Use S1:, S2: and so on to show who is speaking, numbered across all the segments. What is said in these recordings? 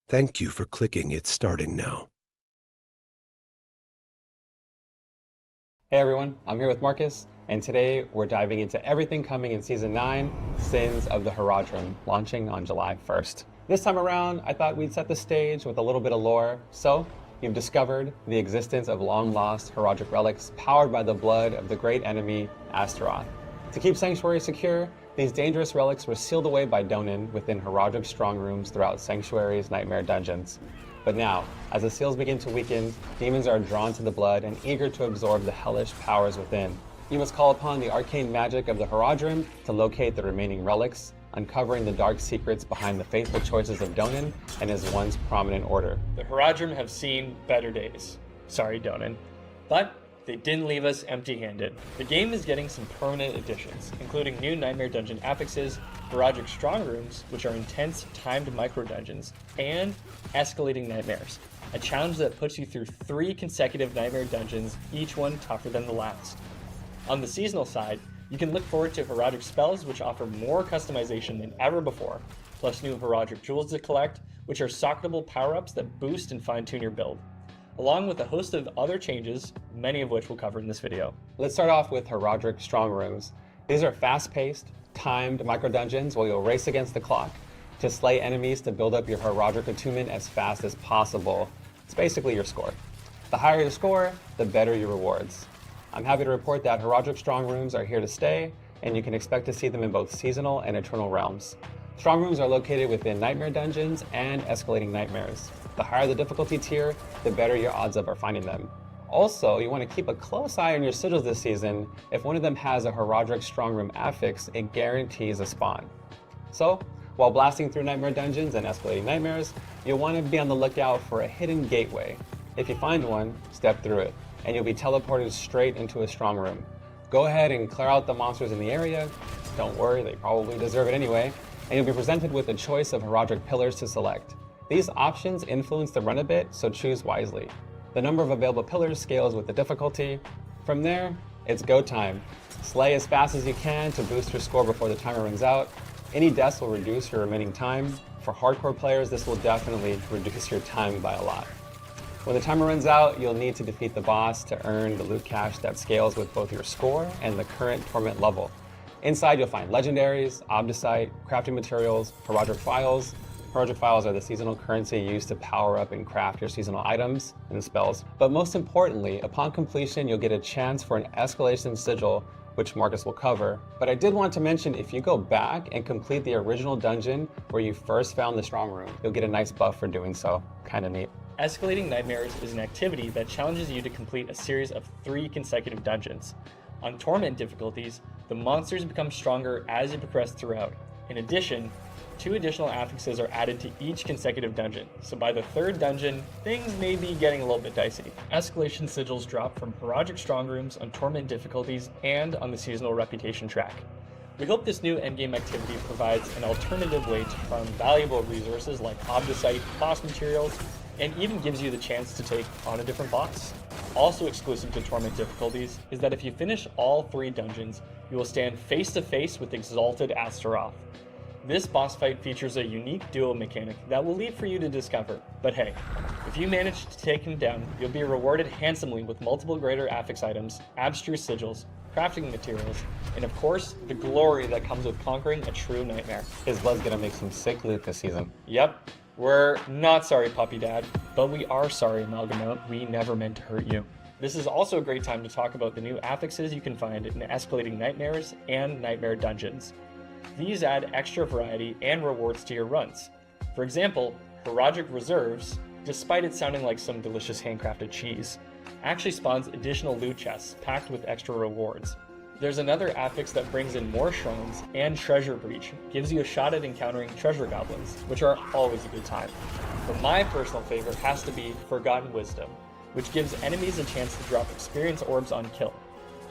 S1: Thank you for clicking It's Starting Now.
S2: Hey everyone, I'm here with Marcus, and today we're diving into everything coming in Season 9, Sins of the Horadrim, launching on July 1st. This time around, I thought we'd set the stage with a little bit of lore. So, you've discovered the existence of long-lost Horadric relics powered by the blood of the great enemy, Astaroth. To keep Sanctuary secure, these dangerous relics were sealed away by Donin within Horadric strong rooms throughout Sanctuary's nightmare dungeons. But now, as the seals begin to weaken, demons are drawn to the blood and eager to absorb the hellish powers within. You must call upon the arcane magic of the Horadrim to locate the remaining relics, uncovering the dark secrets behind the faithful choices of Donin and his once prominent order.
S3: The Horadrim have seen better days. Sorry, Donin. But they didn't leave us empty-handed. The game is getting some permanent additions, including new Nightmare Dungeon affixes, Horadric Strong Rooms, which are intense, timed micro-dungeons, and Escalating Nightmares, a challenge that puts you through 3 consecutive Nightmare Dungeons, each one tougher than the last. On the seasonal side, you can look forward to Horadric spells, which offer more customization than ever before, plus new Horadric jewels to collect, which are socketable power-ups that boost and fine-tune your build, along with a host of other changes, many of which we'll cover in this video.
S2: Let's start off with Horadric Strong Rooms. These are fast-paced, timed micro-dungeons where you'll race against the clock to slay enemies to build up your Horadric attunement as fast as possible. It's basically your score. The higher your score, the better your rewards. I'm happy to report that Horadric Strong Rooms are here to stay, and you can expect to see them in both seasonal and eternal realms. Strong Rooms are located within Nightmare Dungeons and Escalating Nightmares. The higher the difficulty tier, the better your odds of finding them. Also, you want to keep a close eye on your sigils this season. If one of them has a Horadric Strong Room affix, it guarantees a spawn. So, while blasting through Nightmare Dungeons and Escalating Nightmares, you'll want to be on the lookout for a hidden gateway. If you find one, step through it, and you'll be teleported straight into a strong room. Go ahead and clear out the monsters in the area. Don't worry, they probably deserve it anyway. And you'll be presented with a choice of Horadric pillars to select. These options influence the run a bit, so choose wisely. The number of available pillars scales with the difficulty. From there, it's go time. Slay as fast as you can to boost your score before the timer runs out. Any deaths will reduce your remaining time. For hardcore players, this will definitely reduce your time by a lot. When the timer runs out, you'll need to defeat the boss to earn the loot cache that scales with both your score and the current torment level. Inside, you'll find legendaries, obdicite, crafting materials, Horadric files. Horadric files are the seasonal currency used to power up and craft your seasonal items and spells. But most importantly, upon completion, you'll get a chance for an escalation sigil, which Marcus will cover. But I did want to mention, if you go back and complete the original dungeon where you first found the strong room, you'll get a nice buff for doing so. Kinda neat.
S3: Escalating Nightmares is an activity that challenges you to complete a series of 3 consecutive dungeons. On Torment difficulties, the monsters become stronger as you progress throughout. In addition, 2 additional affixes are added to each consecutive dungeon, so by the 3rd dungeon, things may be getting a little bit dicey. Escalation sigils drop from Horadric Strong Rooms on Torment difficulties and on the seasonal reputation track. We hope this new endgame activity provides an alternative way to farm valuable resources like obdicite, boss materials, and even gives you the chance to take on a different boss. Also exclusive to Torment difficulties is that if you finish all 3 dungeons, you will stand face to face with Exalted Astaroth. This boss fight features a unique duo mechanic that we'll leave for you to discover. But hey, if you manage to take him down, you'll be rewarded handsomely with multiple greater affix items, abstruse sigils, crafting materials, and of course, the glory that comes with conquering a true nightmare.
S2: His blood's gonna make some sick loot this season.
S3: Yep, we're not sorry, Puppy Dad, but we are sorry, Amalgamount. We never meant to hurt you. This is also a great time to talk about the new affixes you can find in Escalating Nightmares and Nightmare Dungeons. These add extra variety and rewards to your runs. For example, Horadric Reserves, despite it sounding like some delicious handcrafted cheese, actually spawns additional loot chests packed with extra rewards. There's another affix that brings in more shrines, and Treasure Breach gives you a shot at encountering treasure goblins, which are always a good time. But my personal favorite has to be Forgotten Wisdom, which gives enemies a chance to drop experience orbs on kill.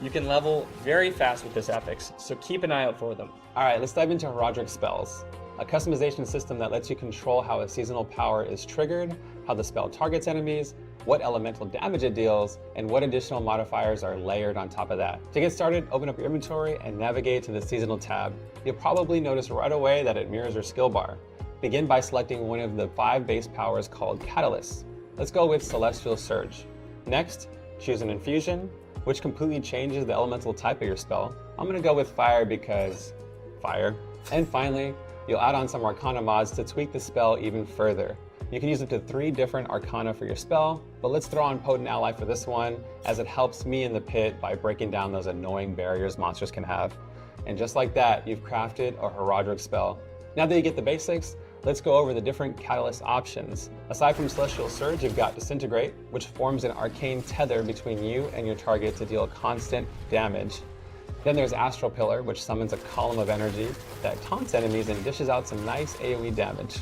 S3: You can level very fast with this affix, so keep an eye out for them.
S2: Alright, let's dive into Horadric spells. A customization system that lets you control how a seasonal power is triggered, how the spell targets enemies, what elemental damage it deals, and what additional modifiers are layered on top of that. To get started, open up your inventory and navigate to the seasonal tab. You'll probably notice right away that it mirrors your skill bar. Begin by selecting one of the 5 base powers called catalysts. Let's go with Celestial Surge. Next, choose an infusion, which completely changes the elemental type of your spell. I'm going to go with fire because fire. And finally, you'll add on some Arcana mods to tweak the spell even further. You can use up to 3 different Arcana for your spell, but let's throw on Potent Ally for this one, as it helps me in the pit by breaking down those annoying barriers monsters can have. And just like that, you've crafted a Horadric spell. Now that you get the basics, let's go over the different catalyst options. Aside from Celestial Surge, you've got Disintegrate, which forms an arcane tether between you and your target to deal constant damage. Then there's Astral Pillar, which summons a column of energy that taunts enemies and dishes out some nice AoE damage.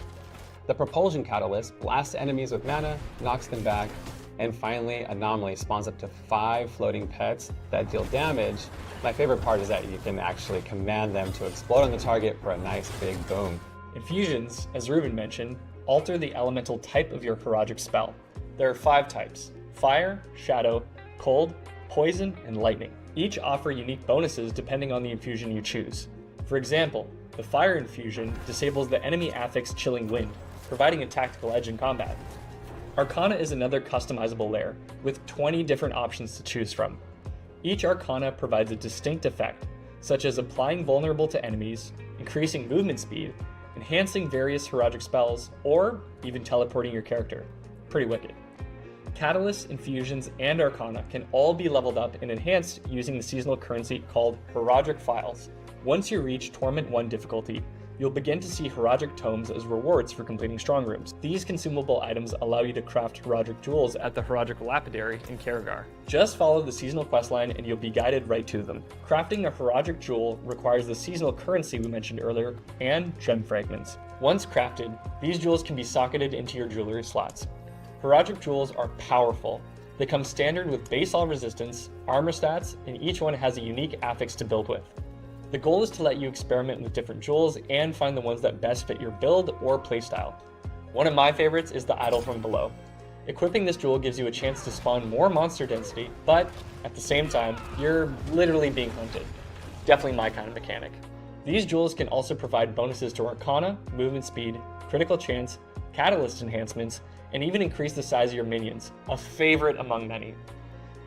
S2: The Propulsion Catalyst blasts enemies with mana, knocks them back, and finally, Anomaly spawns up to 5 floating pets that deal damage. My favorite part is that you can actually command them to explode on the target for a nice big boom.
S3: Infusions, as Ruben mentioned, alter the elemental type of your Horadric spell. There are 5 types: fire, shadow, cold, poison, and lightning. Each offer unique bonuses depending on the infusion you choose. For example, the fire infusion disables the enemy affix Chilling Wind, providing a tactical edge in combat. Arcana is another customizable layer, with 20 different options to choose from. Each Arcana provides a distinct effect, such as applying vulnerable to enemies, increasing movement speed, enhancing various Horadric spells, or even teleporting your character. Pretty wicked. Catalysts, infusions, and Arcana can all be leveled up and enhanced using the seasonal currency called Horadric Files. Once you reach Torment 1 difficulty, you'll begin to see Horadric Tomes as rewards for completing strong rooms. These consumable items allow you to craft Horadric jewels at the Horadric Lapidary in Karagar. Just follow the seasonal questline and you'll be guided right to them. Crafting a Horadric jewel requires the seasonal currency we mentioned earlier and gem fragments. Once crafted, these jewels can be socketed into your jewelry slots. Horadric jewels are powerful. They come standard with base all resistance, armor stats, and each one has a unique affix to build with. The goal is to let you experiment with different jewels and find the ones that best fit your build or playstyle. One of my favorites is the Idol from Below. Equipping this jewel gives you a chance to spawn more monster density, but at the same time, you're literally being hunted. Definitely my kind of mechanic. These jewels can also provide bonuses to Arcana, movement speed, critical chance, catalyst enhancements, and even increase the size of your minions, a favorite among many.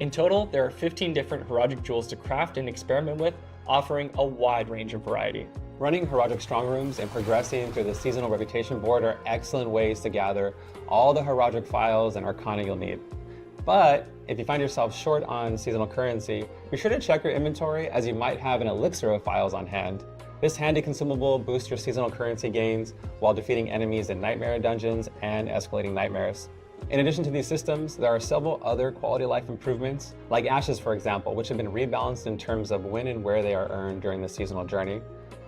S3: In total, there are 15 different Horadric jewels to craft and experiment with, offering a wide range of variety.
S2: Running Horadric strong rooms and progressing through the seasonal reputation board are excellent ways to gather all the Horadric files and Arcana you'll need. But if you find yourself short on seasonal currency, be sure to check your inventory, as you might have an elixir of files on hand. This handy consumable boosts your seasonal currency gains while defeating enemies in nightmare dungeons and escalating nightmares. In addition to these systems, there are several other quality of life improvements, like ashes for example, which have been rebalanced in terms of when and where they are earned during the seasonal journey.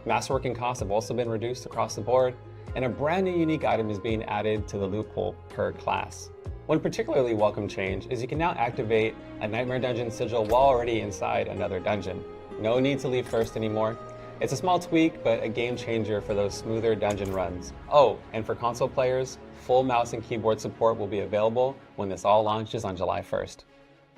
S2: Masterworking costs have also been reduced across the board, and a brand new unique item is being added to the loophole per class. One particularly welcome change is you can now activate a Nightmare Dungeon sigil while already inside another dungeon. No need to leave first anymore. It's a small tweak, but a game changer for those smoother dungeon runs. Oh, and for console players, full mouse and keyboard support will be available when this all launches on July 1st.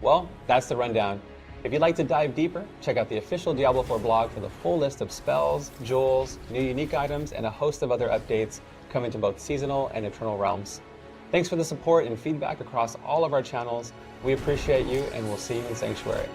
S2: Well, that's the rundown. If you'd like to dive deeper, check out the official Diablo 4 blog for the full list of spells, jewels, new unique items, and a host of other updates coming to both seasonal and eternal realms. Thanks for the support and feedback across all of our channels. We appreciate you, and we'll see you in Sanctuary.